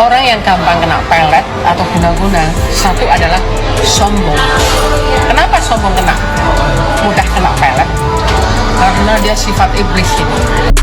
Orang yang gampang kena pelet atau guna-guna, satu adalah sombong. Kenapa sombong kena? Mudah kena pelet? Karena dia sifat iblis gitu.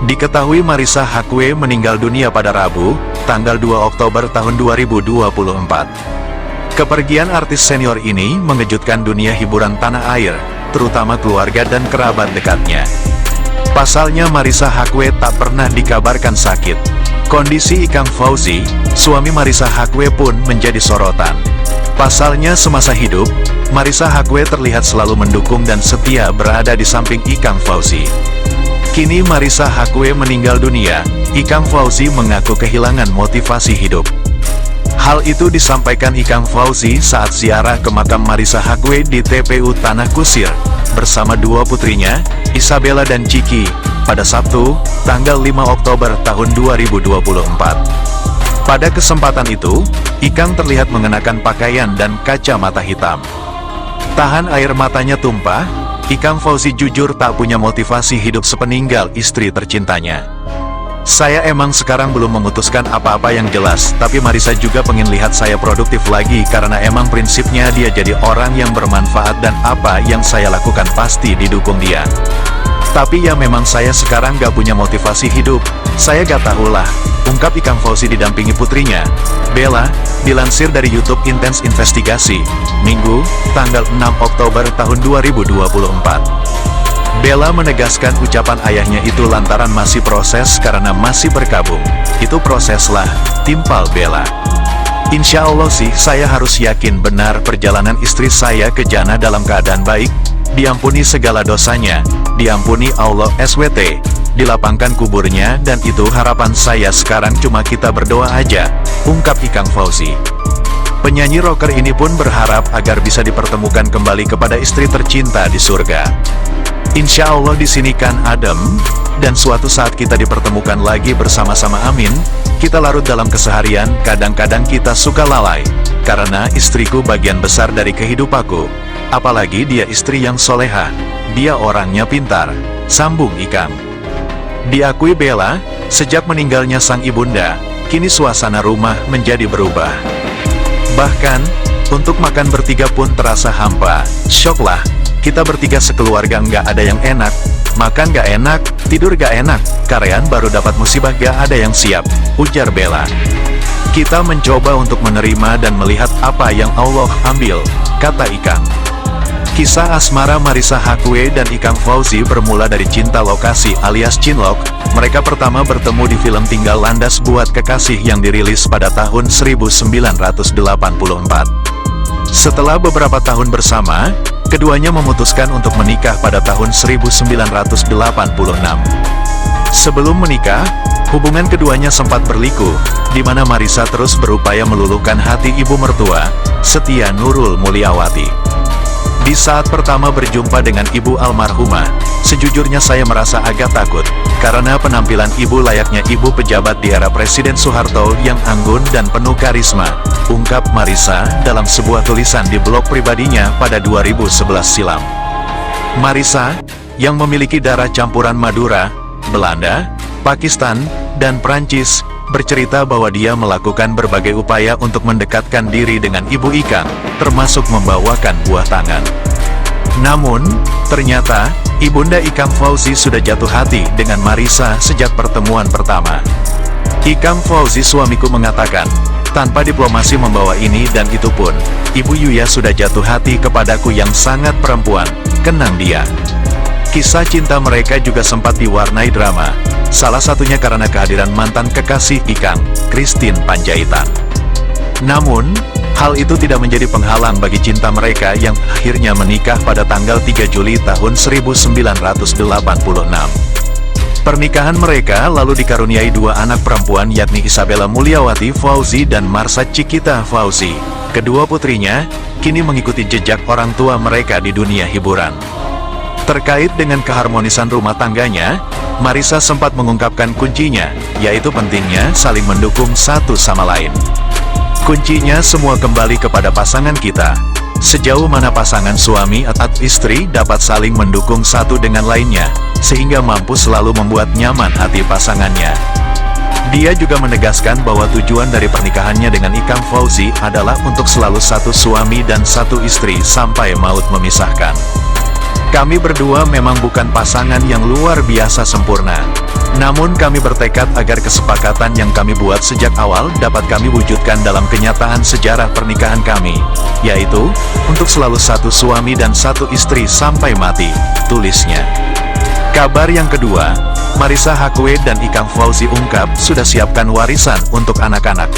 Diketahui Marissa Haque meninggal dunia pada Rabu, tanggal 2 Oktober tahun 2024. Kepergian artis senior ini mengejutkan dunia hiburan tanah air, terutama keluarga dan kerabat dekatnya. Pasalnya Marissa Haque tak pernah dikabarkan sakit. Kondisi Ikang Fauzi, suami Marissa Haque pun menjadi sorotan. Pasalnya semasa hidup, Marissa Haque terlihat selalu mendukung dan setia berada di samping Ikang Fauzi. Kini Marissa Haque meninggal dunia, Ikang Fauzi mengaku kehilangan motivasi hidup. Hal itu disampaikan Ikang Fauzi saat ziarah ke makam Marissa Haque di TPU Tanah Kusir, bersama dua putrinya, Isabella dan Chiki, pada Sabtu, tanggal 5 Oktober tahun 2024. Pada kesempatan itu, Ikang terlihat mengenakan pakaian dan kacamata hitam. Tahan air matanya tumpah, Ikang Fauzi jujur tak punya motivasi hidup sepeninggal istri tercintanya. Saya emang sekarang belum memutuskan apa-apa yang jelas, tapi Marissa juga pengen lihat saya produktif lagi karena emang prinsipnya dia jadi orang yang bermanfaat dan apa yang saya lakukan pasti didukung dia. Tapi ya memang saya sekarang gak punya motivasi hidup, saya gak tahulah, ungkap Ikang Fauzi didampingi putrinya, Bella, dilansir dari YouTube Intense Investigasi, Minggu, tanggal 6 Oktober tahun 2024. Bella menegaskan ucapan ayahnya itu lantaran masih proses karena masih berkabung. Itu proseslah, timpal Bella. Insya Allah sih saya harus yakin benar perjalanan istri saya ke jannah dalam keadaan baik, diampuni segala dosanya, diampuni Allah SWT, dilapangkan kuburnya dan itu harapan saya sekarang cuma kita berdoa aja, ungkap Ikang Fauzi. Penyanyi rocker ini pun berharap agar bisa dipertemukan kembali kepada istri tercinta di surga. Insya Allah di sini kan adem, dan suatu saat kita dipertemukan lagi bersama-sama amin. Kita larut dalam keseharian, kadang-kadang kita suka lalai, karena istriku bagian besar dari kehidupanku. Apalagi dia istri yang soleha, dia orangnya pintar, sambung Ikang. Diakui Bella, sejak meninggalnya sang ibunda, kini suasana rumah menjadi berubah. Bahkan, untuk makan bertiga pun terasa hampa. Syok lah, kita bertiga sekeluarga nggak ada yang enak, makan gak enak, tidur gak enak, karyawan baru dapat musibah gak ada yang siap, ujar Bella. Kita mencoba untuk menerima dan melihat apa yang Allah ambil, kata Ikang. Kisah asmara Marissa Haque dan Ikang Fauzi bermula dari cinta lokasi alias cinlok. Mereka pertama bertemu di film Tinggal Landas Buat Kekasih yang dirilis pada tahun 1984. Setelah beberapa tahun bersama, keduanya memutuskan untuk menikah pada tahun 1986. Sebelum menikah, hubungan keduanya sempat berliku, di mana Marissa terus berupaya meluluhkan hati ibu mertua, Setia Nurul Mulyawati. Di saat pertama berjumpa dengan ibu almarhumah, sejujurnya saya merasa agak takut, karena penampilan ibu layaknya ibu pejabat di era Presiden Soeharto yang anggun dan penuh karisma, ungkap Marissa dalam sebuah tulisan di blog pribadinya pada 2011 silam. Marissa, yang memiliki darah campuran Madura, Belanda, Pakistan, dan Prancis, bercerita bahwa dia melakukan berbagai upaya untuk mendekatkan diri dengan Ibu Ikang, termasuk membawakan buah tangan. Namun, ternyata, Ibunda Ikang Fauzi sudah jatuh hati dengan Marissa sejak pertemuan pertama. Ikang Fauzi suamiku mengatakan, tanpa diplomasi membawa ini dan itu pun, Ibu Yuya sudah jatuh hati kepadaku yang sangat perempuan, kenang dia. Kisah cinta mereka juga sempat diwarnai drama, salah satunya karena kehadiran mantan kekasih Ikang, Christine Panjaitan. Namun, hal itu tidak menjadi penghalang bagi cinta mereka yang akhirnya menikah pada tanggal 3 Juli tahun 1986. Pernikahan mereka lalu dikaruniai dua anak perempuan yakni Isabella Mulyawati Fauzi dan Marsha Cikita Fauzi. Kedua putrinya, kini mengikuti jejak orang tua mereka di dunia hiburan. Terkait dengan keharmonisan rumah tangganya, Marissa sempat mengungkapkan kuncinya, yaitu pentingnya saling mendukung satu sama lain. Kuncinya semua kembali kepada pasangan kita. Sejauh mana pasangan suami atau istri dapat saling mendukung satu dengan lainnya, sehingga mampu selalu membuat nyaman hati pasangannya. Dia juga menegaskan bahwa tujuan dari pernikahannya dengan Ikang Fauzi adalah untuk selalu satu suami dan satu istri sampai maut memisahkan. Kami berdua memang bukan pasangan yang luar biasa sempurna. Namun kami bertekad agar kesepakatan yang kami buat sejak awal dapat kami wujudkan dalam kenyataan sejarah pernikahan kami, yaitu, untuk selalu satu suami dan satu istri sampai mati, tulisnya. Kabar yang kedua, Marissa Haque dan Ikang Fauzi ungkap sudah siapkan warisan untuk anak-anak.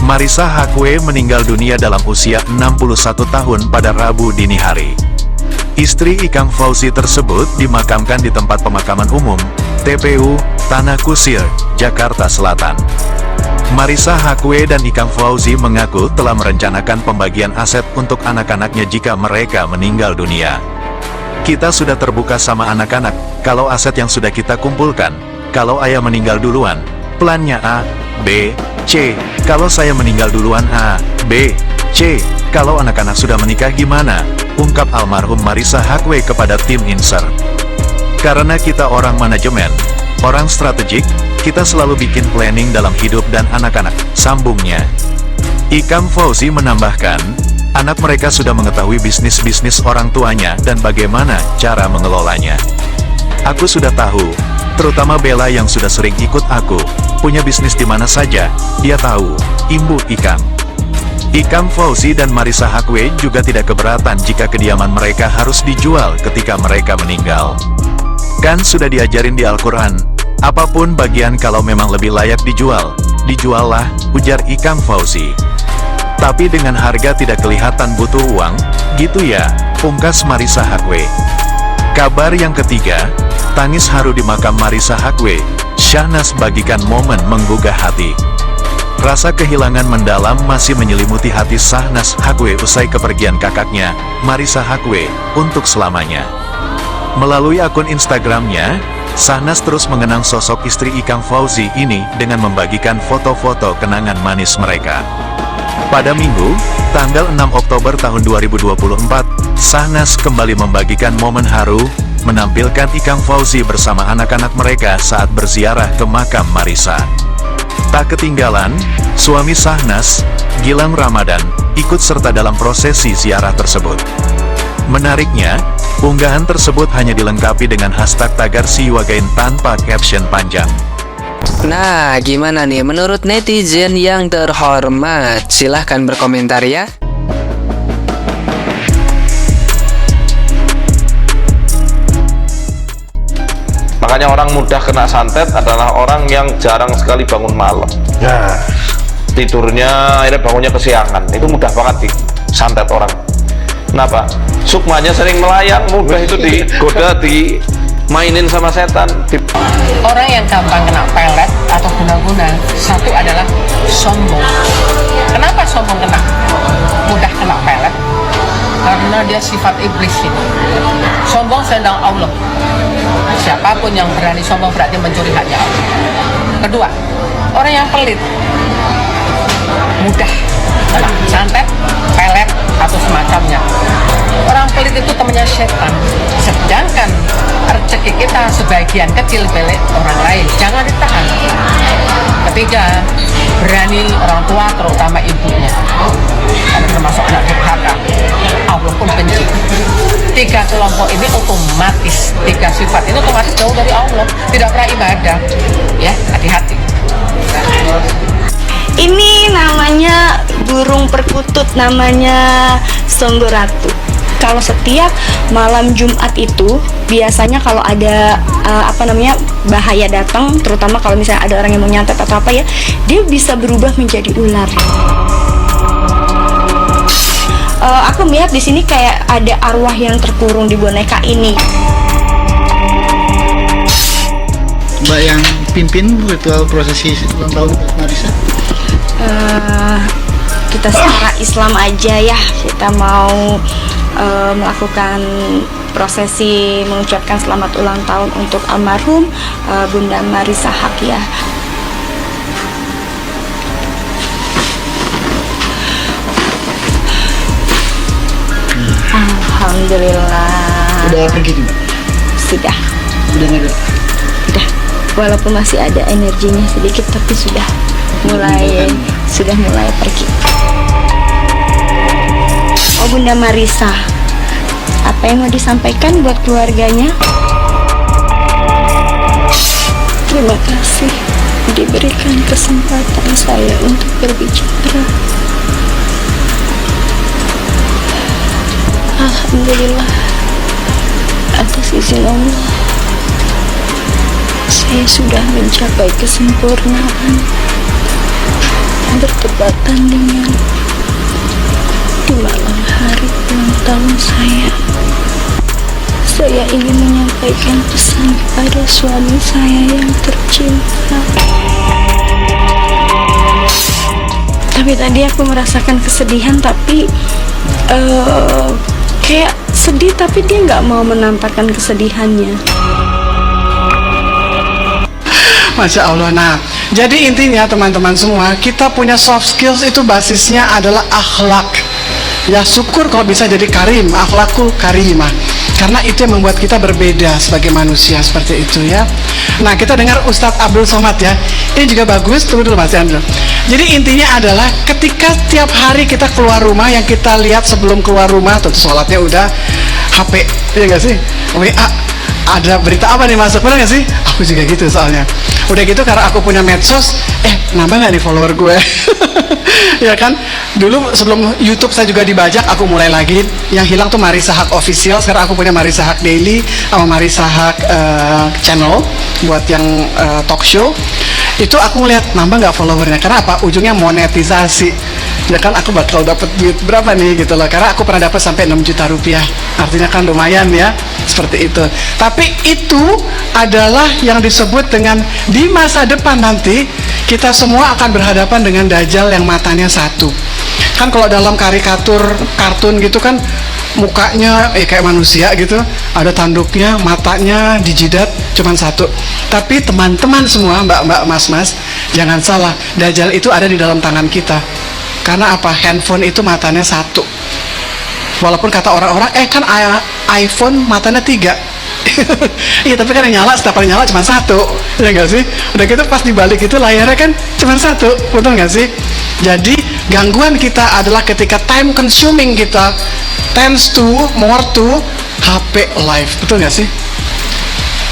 Marissa Haque meninggal dunia dalam usia 61 tahun pada Rabu dini hari. Istri Ikang Fauzi tersebut dimakamkan di tempat pemakaman umum, TPU, Tanah Kusir, Jakarta Selatan. Marissa Haque dan Ikang Fauzi mengaku telah merencanakan pembagian aset untuk anak-anaknya jika mereka meninggal dunia. Kita sudah terbuka sama anak-anak, kalau aset yang sudah kita kumpulkan, kalau ayah meninggal duluan, plannya A, B, C, kalau saya meninggal duluan A, B, C, kalau anak-anak sudah menikah gimana? Ungkap almarhum Marissa Haque kepada tim Insert. Karena kita orang manajemen, orang strategik, kita selalu bikin planning dalam hidup dan anak-anak, sambungnya. Ikang Fauzi menambahkan, anak mereka sudah mengetahui bisnis-bisnis orang tuanya dan bagaimana cara mengelolanya. Aku sudah tahu, terutama Bella yang sudah sering ikut aku, punya bisnis di mana saja, dia tahu, imbu Ikang. Ikang Fauzi dan Marissa Haque juga tidak keberatan jika kediaman mereka harus dijual ketika mereka meninggal. Kan sudah diajarin di Al-Quran, apapun bagian kalau memang lebih layak dijual, dijuallah, ujar Ikang Fauzi. Tapi dengan harga tidak kelihatan butuh uang, gitu ya, pungkas Marissa Haque. Kabar yang ketiga, tangis haru di makam Marissa Haque, Syahnas bagikan momen menggugah hati. Rasa kehilangan mendalam masih menyelimuti hati Syahnas Haque usai kepergian kakaknya, Marissa Haque, untuk selamanya. Melalui akun Instagramnya, Syahnas terus mengenang sosok istri Ikang Fauzi ini dengan membagikan foto-foto kenangan manis mereka. Pada Minggu, tanggal 6 Oktober tahun 2024, Syahnas kembali membagikan momen haru, menampilkan Ikang Fauzi bersama anak-anak mereka saat berziarah ke makam Marissa. Tak ketinggalan, suami Syahnas, Gilang Ramadan, ikut serta dalam prosesi ziarah tersebut. Menariknya, unggahan tersebut hanya dilengkapi dengan hashtag tagar Siwagain tanpa caption panjang. Nah, gimana nih menurut netizen yang terhormat? Silahkan berkomentar ya. Makanya orang mudah kena santet adalah orang yang jarang sekali bangun malam. Ya, tidurnya akhirnya bangunnya kesiangan. Itu mudah banget disantet orang. Kenapa? Sukmanya sering melayang, mudah itu digoda, dimainin sama setan. Orang yang gampang kena pelet atau guna-guna, satu adalah sombong. Kenapa sombong kena? Mudah kena pelet? Karena dia sifat iblis ini. Sombong sedang Allah. Siapapun yang berani sombong berarti mencuri haknya Allah. Kedua, orang yang pelit mudah kena santet, pelet, atau semacamnya. Orang pelit itu temannya setan. Sedangkan rezeki kita sebagian kecil milik orang lain, jangan ditahan. Ketiga, berani orang tua terutama ibunya, karena termasuk anak durhaka, Allah pun benci. Tiga kelompok ini otomatis, tiga sifat ini otomatis jauh dari Allah, tidak pernah ibadah. Ya, hati-hati. Ini namanya burung perkutut, namanya songgoratu. Kalau setiap malam Jumat itu biasanya kalau ada bahaya datang, terutama kalau misalnya ada orang yang mau nyantet atau apa ya, dia bisa berubah menjadi ular. Aku melihat di sini kayak ada arwah yang terkurung di boneka ini. Mbak yang pimpin ritual prosesi ulang tahun Marissa? Kita secara Islam aja ya, kita mau melakukan prosesi mengucapkan selamat ulang tahun untuk almarhum Bunda Marissa Haque ya. Alhamdulillah. Udah pergi juga? Sudah. Udah nggak ada? Udah. Walaupun masih ada energinya sedikit, tapi sudah mulai pergi. Oh Bunda Marissa, apa yang mau disampaikan buat keluarganya? Terima kasih diberikan kesempatan saya untuk berbicara. Alhamdulillah, atas izin Allah, saya sudah mencapai kesempurnaan bertepatan dengan di malam hari ulang tahun saya. Saya ingin menyampaikan pesan kepada suami saya yang tercinta. Tapi tadi aku merasakan kesedihan, tapi kayak sedih, tapi dia nggak mau menampakkan kesedihannya. Masya Allah. Nah, jadi intinya teman-teman semua, kita punya soft skills itu basisnya adalah akhlak. Ya syukur kalau bisa jadi karim, akhlakul karimah. Karena itu yang membuat kita berbeda sebagai manusia, seperti itu ya. Nah, kita dengar Ustadz Abdul Somad ya. Ini juga bagus, tunggu dulu Mas Andrew. Jadi intinya adalah ketika tiap hari kita keluar rumah, yang kita lihat sebelum keluar rumah, tentu sholatnya udah HP, ya nggak sih? WA, ada berita apa nih masuk, benar nggak sih? Aku juga gitu soalnya. Udah gitu karena aku punya medsos, nambah nggak nih follower gue? Ya kan, dulu sebelum YouTube saya juga dibajak, aku mulai lagi. Yang hilang tuh Marissa Haque Official, sekarang aku punya Marissa Haque Daily sama Marissa Haque Channel buat yang talk show. Itu aku ngeliat nambah nggak followernya, karena apa? Ujungnya monetisasi. Ya kan, aku bakal dapat duit berapa nih gitu loh, karena aku pernah dapat sampai 6 juta rupiah, artinya kan lumayan ya, seperti itu. Tapi itu adalah yang disebut dengan di masa depan nanti kita semua akan berhadapan dengan Dajjal yang matanya satu. Kan kalau dalam karikatur kartun gitu kan mukanya kayak manusia gitu, ada tanduknya, matanya dijidat cuman satu. Tapi teman-teman semua, mbak-mbak, mas-mas, jangan salah, Dajjal itu ada di dalam tangan kita. Karena apa? Handphone itu matanya satu. Walaupun kata orang-orang, kan iPhone matanya 3. Iya, tapi kan yang nyala, setiap kali nyala cuma satu, ya nggak sih? Udah gitu pas dibalik itu layarnya kan cuma satu, betul nggak sih? Jadi gangguan kita adalah ketika time consuming kita tends to more to HP live, betul nggak sih?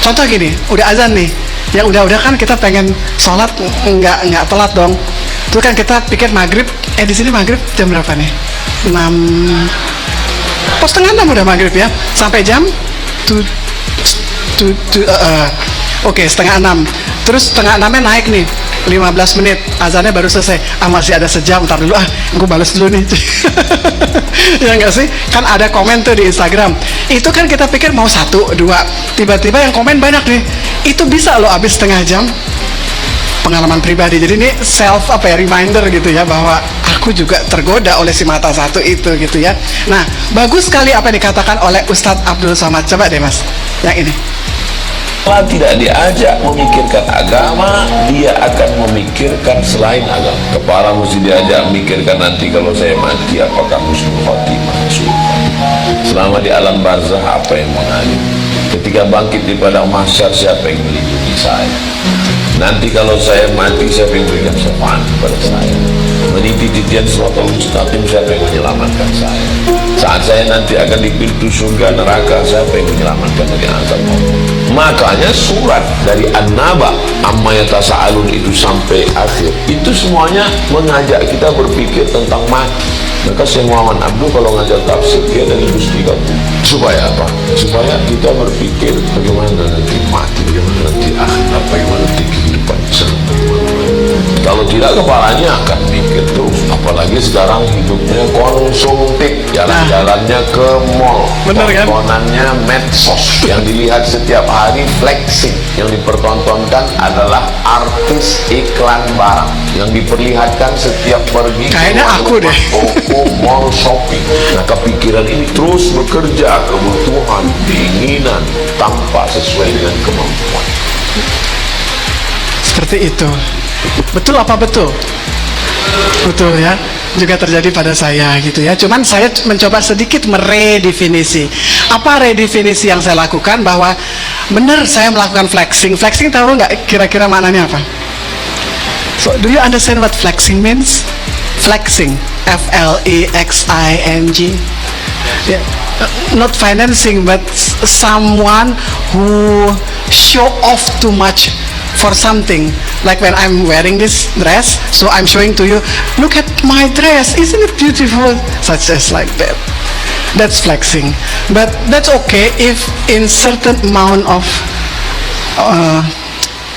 Contoh gini, udah azan nih, ya udah kan kita pengen sholat nggak telat dong. Itu kan kita pikir maghrib, di sini maghrib jam berapa nih? 6:30 udah maghrib ya, sampai jam Oke, 5:30. Terus 5:30-nya naik nih 15 menit, azannya baru selesai. Masih ada sejam, ntar dulu gue balas dulu nih. Ya nggak sih? Kan ada komen tuh di Instagram. Itu kan kita pikir mau 1, 2, tiba-tiba yang komen banyak nih. Itu bisa loh habis setengah jam. Pengalaman pribadi. Jadi ini reminder gitu ya, bahwa aku juga tergoda oleh si mata satu itu gitu ya. Nah, bagus sekali apa yang dikatakan oleh Ustadz Abdul Somad. Coba deh Mas, yang ini. Kalau tidak diajak memikirkan agama, dia akan memikirkan selain agama. Kepala mesti diajak memikirkan nanti kalau saya mati apakah husnul khotimah. Selama di alam barzah apa yang mengalir. Ketika bangkit di padang mahsyar siapa yang melindungi saya. Nanti kalau saya mati siapa yang berikan syafaat kepada saya. Meniti titian siratal mustaqim siapa yang menyelamatkan saya. Saat saya nanti akan di pintu surga neraka siapa yang menyelamatkan dari azab Allah. Makanya surat dari An-Naba amma yatasaalun itu sampai akhir itu semuanya mengajak kita berpikir tentang mati. Maka Syekh Muhammad Abdul kalau ngajar tafsir dia dari juz 30. Supaya apa? Supaya kita berpikir bagaimana nanti mati, bagaimana nanti akhirat, bagaimana nanti kehidupan sana, bagaimana. Kalau tidak kepalanya akan mikir terus, apalagi apalagi sekarang hidupnya konsumtif, jalan-jalannya ke mall, Bener kan? tontonannya medsos, yang dilihat setiap hari flexing, yang dipertontonkan adalah artis iklan barang, yang diperlihatkan setiap pergi Kayaknya aku deh. toko, mall, shopping. Nah, kepikiran ini terus bekerja, kebutuhan, keinginan tanpa sesuai dengan kemampuan. Seperti itu. Betul apa betul? Betul ya. Juga terjadi pada saya gitu ya. Cuman saya mencoba sedikit meredefinisi. Apa redefinisi yang saya lakukan? Bahwa benar saya melakukan flexing. Flexing tahu nggak kira-kira maknanya apa? So, do you understand what flexing means? Flexing, F-L-E-X-I-N-G. Yeah. Not financing, but someone who show off too much for something. Like when I'm wearing this dress, so I'm showing to you, look at my dress, isn't it beautiful? Such as like that. That's flexing. But that's okay if in certain amount of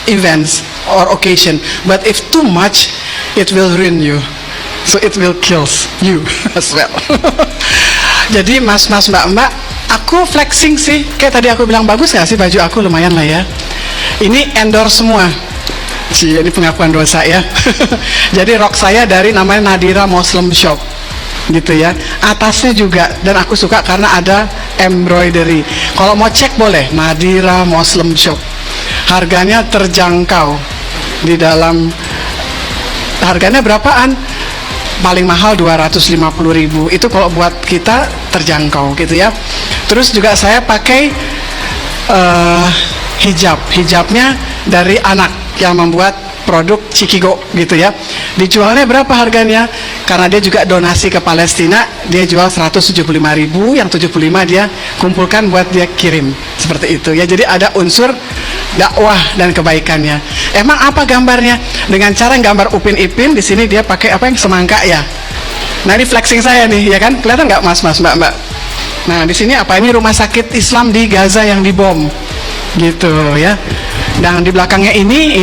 events or occasion. But if too much, it will ruin you. So it will kill you as well. Jadi mas-mas mbak-mbak, aku flexing sih. Kayak tadi aku bilang, bagus gak sih baju aku, lumayan lah ya. Ini endorse semua. Ini pengakuan dosa ya. Jadi rok saya dari namanya Nadira Muslim Shop gitu ya. Atasnya juga, dan aku suka karena ada embroidery. Kalau mau cek boleh, Nadira Muslim Shop. Harganya terjangkau. Di dalam harganya berapaan? Paling mahal 250.000. Itu kalau buat kita terjangkau gitu ya. Terus juga saya pakai hijabnya dari anak yang membuat produk Cikigo gitu ya. Dijualnya berapa harganya? Karena dia juga donasi ke Palestina, dia jual 175.000, yang 75 dia kumpulkan buat dia kirim. Seperti itu ya. Jadi ada unsur dakwah dan kebaikannya. Emang apa gambarnya? Dengan cara gambar Upin Ipin, di sini dia pakai apa yang semangka ya. Nah, ini flexing saya nih, ya kan? Kelihatan nggak mas-mas mbak-mbak? Nah, di sini apa? Ini rumah sakit Islam di Gaza yang dibom, gitu ya. Dan di belakangnya ini